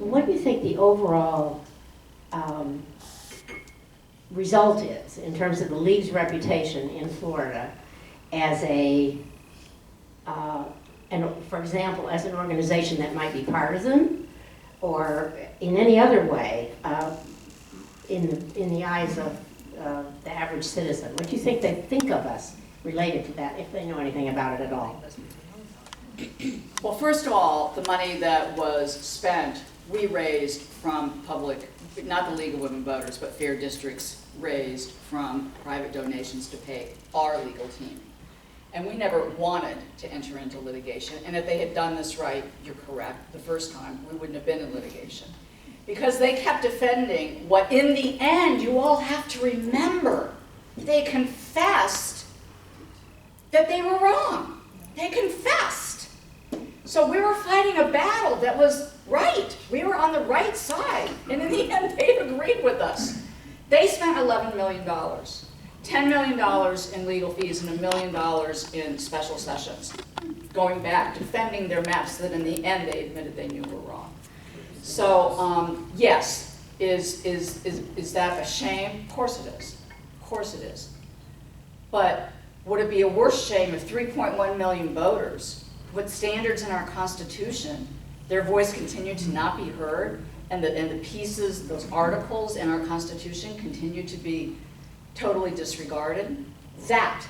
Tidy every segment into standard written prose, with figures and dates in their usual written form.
what do you think the overall result is in terms of the league's reputation in Florida as for example, as an organization that might be partisan or in any other way in the eyes of the average citizen? What do you think they think of us related to that, if they know anything about it at all? Well, first of all, the money that was spent, we raised from public, not the League of Women Voters, but Fair Districts raised from private donations to pay our legal team. And we never wanted to enter into litigation. And if they had done this right, you're correct, the first time, we wouldn't have been in litigation. Because they kept defending what in the end, you all have to remember, they confessed that they were wrong. They confessed. So we were fighting a battle that was right. We were on the right side. And in the end, they agreed with us. They spent $11 million. $10 million in legal fees and $1 million in special sessions, going back, defending their maps that in the end they admitted they knew were wrong. So yes, is that a shame? Of course it is. Of course it is. But would it be a worse shame if 3.1 million voters, with standards in our Constitution, their voice continued to not be heard, and the pieces, those articles in our Constitution continue to be totally disregarded? That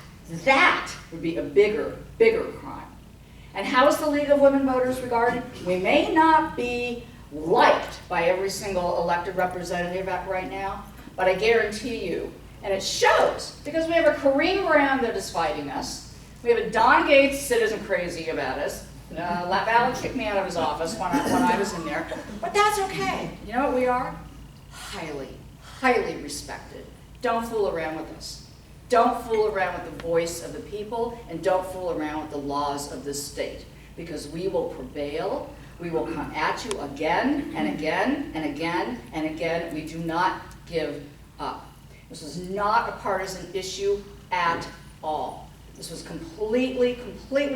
would be a bigger crime. And how is the League of Women Voters regarded? We may not be liked by every single elected representative right now, but I guarantee you, and it shows, because we have a Kareem Brown that is fighting us, we have a Don Gates that isn't crazy about us, Val kicked me out of his office when I was in there, but that's okay. You know what we are? Highly respected. Don't fool around with us. Don't fool around with the voice of the people, and don't fool around with the laws of this state, because we will prevail. We will come at you again and again and again and again. We do not give up. This was not a partisan issue at all. This was completely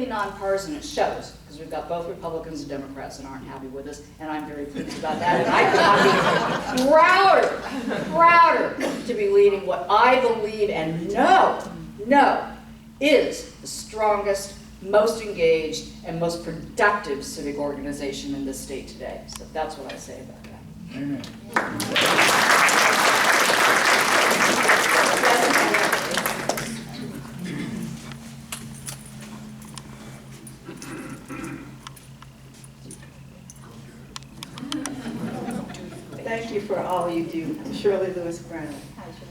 nonpartisan. It shows, because we've got both Republicans and Democrats that aren't happy with us, and I'm very pleased about that. And I could not be prouder to be leading what I believe and know is the strongest, most engaged, and most productive civic organization in this state today. So that's what I say about that. Amen. Thank you for all you do. Shirley Lewis Brown.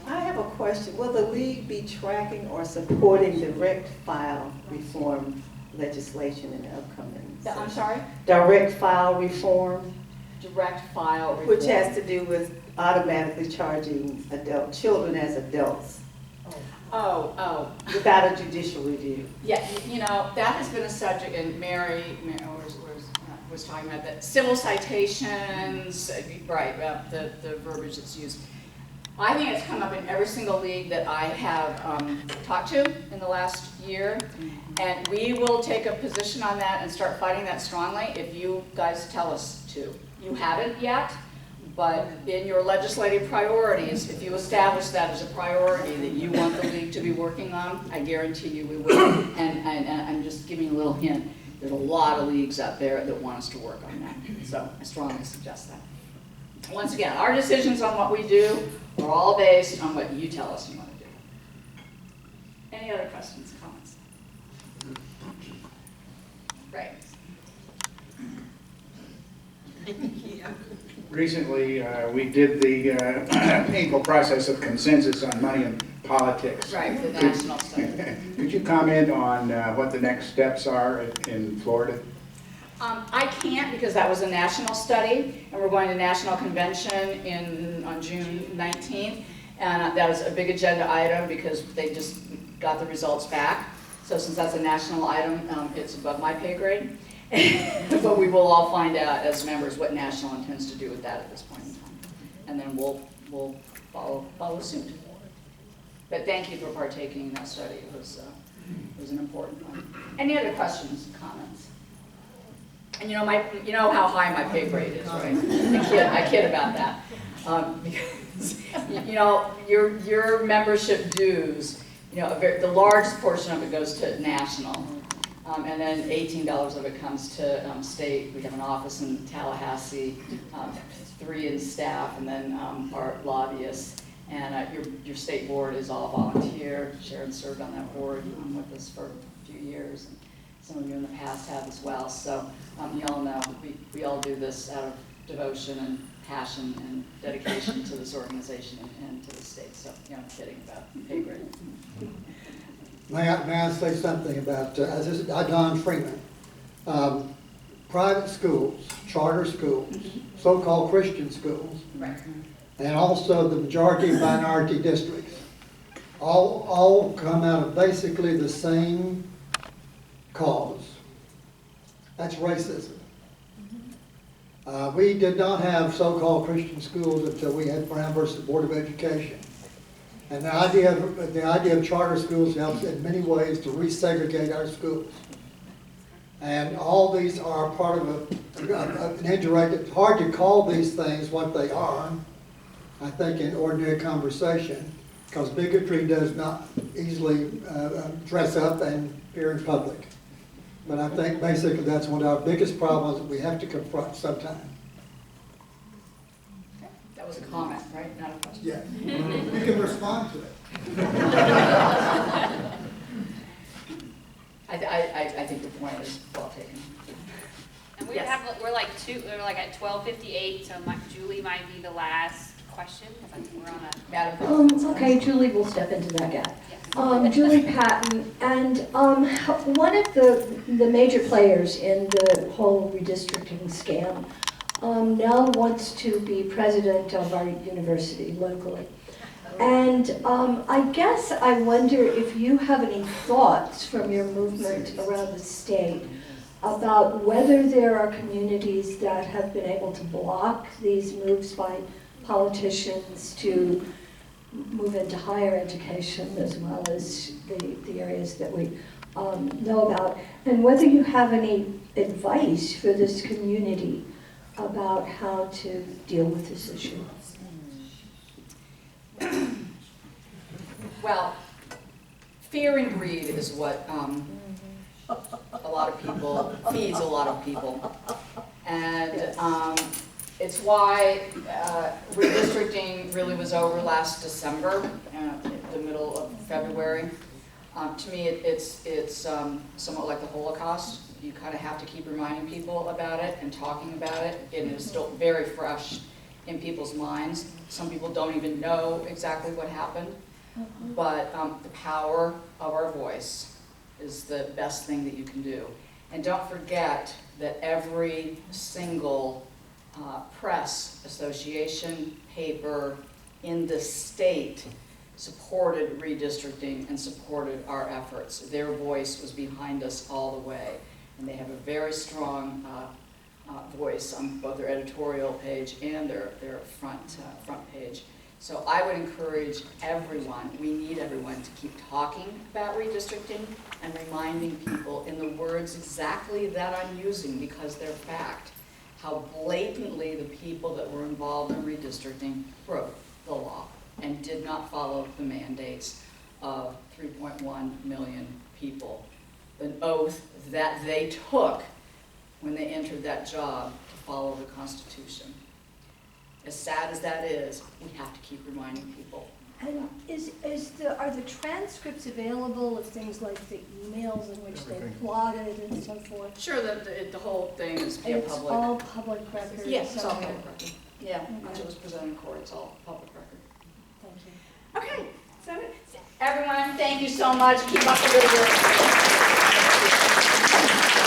I have a question. Will the League be tracking or supporting direct file reform legislation in the upcoming session? I'm sorry? Direct file reform, Direct file reform. which has to do with automatically charging children as adults Oh. without a judicial review. Yeah, you know, that has been a subject, and Mary was talking about that. Civil citations, right, the verbiage that's used. I think it's come up in every single league that I have talked to in the last year, and we will take a position on that and start fighting that strongly if you guys tell us to. You haven't yet, but in your legislative priorities, if you establish that as a priority that you want the league to be working on, I guarantee you we will. And I'm just giving you a little hint. There's a lot of leagues out there that want us to work on that. So I strongly suggest that. Once again, our decisions on what we do are all based on what you tell us you want to do. Any other questions, comments? Right. Recently, we did the painful process of consensus on money and politics. Right, the national study. Could you comment on what the next steps are in Florida? I can't, because that was a national study, and we're going to national convention on June 19th, and that was a big agenda item because they just got the results back. So since that's a national item, it's above my pay grade. But we will all find out as members what national intends to do with that at this point in time, and then we'll follow suit. But thank you for partaking in that study. It was an important one. Any other questions, comments? And you know how high my pay grade is, right? I kid about that. Because, your membership dues, the largest portion of it goes to national. And then $18 of it comes to state. We have an office in Tallahassee, 3 in staff, and then our lobbyists. And your state board is all volunteer. Sharon served on that board with us for a few years. And some of you in the past have as well. So you all know we all do this out of devotion and passion and dedication to this organization and to the state. So I'm kidding about pay grade. May I say something about, this is Don Freeman. Private schools, charter schools, so-called Christian schools, Right. and also the majority and minority districts, all come out of basically the same cause. That's racism. We did not have so-called Christian schools until we had Brown versus Board of Education. And the idea of charter schools helps in many ways to resegregate our schools. And all these are part of an indirect, it's hard to call these things what they are, I think, in ordinary conversation, because bigotry does not easily dress up and appear in public. But I think basically that's one of our biggest problems that we have to confront sometime. That was a comment, right? Not a question. Yeah, you can respond to it. I think the point is well taken. And we Yes. we're like at 12:58, so Julie might be the last question, because I think we're on a. Madam. Okay, Julie will step into that gap. Yes. Julie Patton, and one of the major players in the whole redistricting scam now wants to be president of our university locally. And I guess I wonder if you have any thoughts from your movement around the state about whether there are communities that have been able to block these moves by politicians to move into higher education as well as the areas that we know about, and whether you have any advice for this community about how to deal with this issue. Well, fear and greed is what a lot of people, feeds a lot of people. And it's why redistricting really was over last December, the middle of February. To me, it's somewhat like the Holocaust. You kind of have to keep reminding people about it and talking about it. And it's still very fresh in people's minds. Some people don't even know exactly what happened. But the power of our voice is the best thing that you can do. And don't forget that every single press, association, paper in the state supported redistricting and supported our efforts. Their voice was behind us all the way. And they have a very strong voice on both their editorial page and their front page. So I would encourage everyone, we need everyone to keep talking about redistricting and reminding people in the words exactly that I'm using because they're fact, how blatantly the people that were involved in redistricting broke the law and did not follow the mandates of 3.1 million people. An oath that they took when they entered that job to follow the Constitution. As sad as that is, we have to keep reminding people. And are the transcripts available of things like the emails in which they plotted and so forth? Sure, the whole thing is And it's public. all public record? Yes, it's all somewhere? public record. Yeah, once Okay. it was presented in court, it's all public record. Thank you. Okay, so everyone, thank you so much. Keep up the good work.